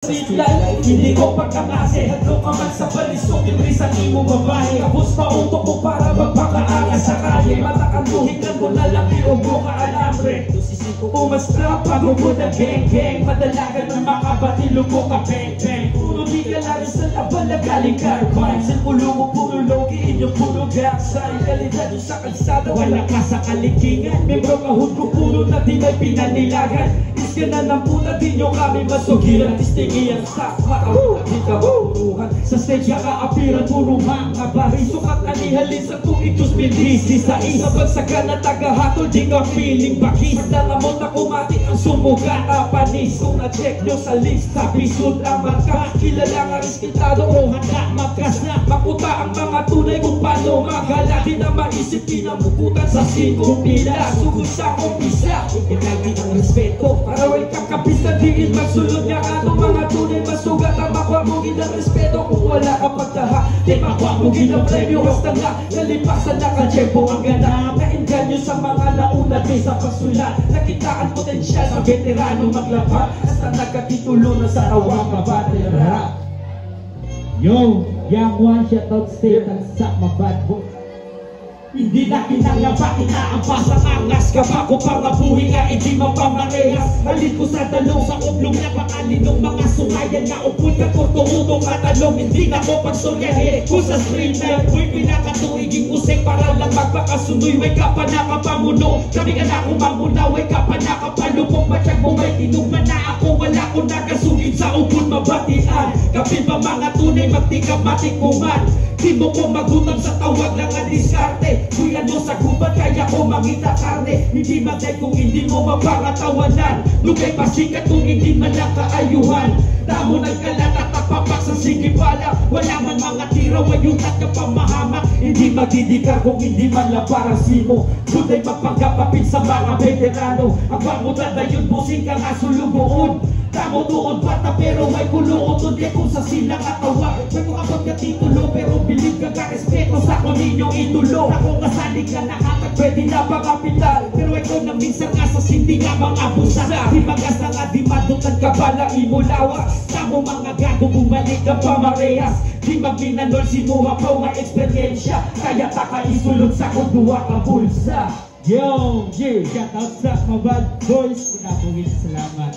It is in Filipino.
Streetlight, hindi ko pagkakase. Hadlo ka man sa balisok, tinrisan mo babae. Kapos pa utok ko para magpakaangas sa kalye. Matakanduhin lang ko na lang iubo ka alambre. Umastra pagod mo na geng-geng. Madalagan ng mga batilo ko ka beng-beng. Puro di ka lang sa laban na galing carbine. Sa ulo mo puro logi, inyong puro gaksay. Kalidad sa kalsada, wala ka sa kalikingan. Membro kahod ko puro na di may pinanilagan. Iska na ng puta, di nyo kami masugiran. Iyan sa mata, di ka mapuruhan. Sa stage ka-apiran, puro mga bari. Sukat anihalin sa tuig 2016. Sa bagsagan na tagahatol, di ka feeling bakis. Dalamot na kumati ang sumugat na panis. Kung na-check nyo sa lista, pisod ang marka. Kilala nga respetado o handa magkas na. Makuta ang mga tunay kung paano magala. Di na maisip, pinamukutan sa singkong pila. Sugod sa kumpisa, ikinagin ang respeto. Para way kakapista, diin magsulod nga ato mga tunay masugat ang makwamugin ng respeto. Kung wala ka pagtaha, di makwamugin ng premyo. Basta nga, nalipasan na ka-tiyempo ang ganda. Kainganyo sa mga nauna di sa pasulat. Nakita ang potensyal sa veterano maglapag. Hasta nagkatitulo na sa rawang kabatera. Yo, Young One, shoutout state ang sa mabad boy. Hindi na kinangapa, inaampas ang angas. Kapag ko pangabuhi nga, hindi mapamarehas. Halid ko sa dalong sa ublong na pakalinong mga sungayan. Nga upon ka kurto-utong katalong. Hindi na ko pagsoryahe. Kung sa street life, boy, pinakatuiging usik. Para lang magpakasunoy, way ka pa nakapamuno. Kami ka na kumamuna, way ka pa nakapalupong. Matsyag mo may tinugman na ako. Wala ko nakasugid sa upon mabatian. Kapit pa mga tunay, magtikap matikuman. Di mo ko magutom sa tawag lang ang diskarte. Kuya mo sa gubat, kaya ko mangita karne. Hindi magay kung hindi mo mapangatawanan. Lugay pasikat kung hindi man lang kaayuhan. Damo nagkalat at papak sa sigipala. Wala man mga tira, wayungat ka pamahamak. Hindi magdidikar kung hindi man lang para simo. Buday magpagkapapit sa mga veterano. Ang pamutan na yun, busing ka nga sulubuon. Damo doon bata pero may kulungon. Hindi kung sa silang atawa. May kung abot ka titulo pero bilib ka ka-respeto sa kung ninyong itulo. Ako kasali ka na hatag, pwede na ba kapital. Pero ikaw na minsan nga sa sindi nga mga abusada. Di magas na nga di madutan ka ba na imulawa. Samo mga gago bumalik ka pa marehas. Di magminanol sinuha pa nga eksperyensya. Kaya takaisulod sa kudua ka bulsa. Yo, shoutout sa mabad boys. Salamat.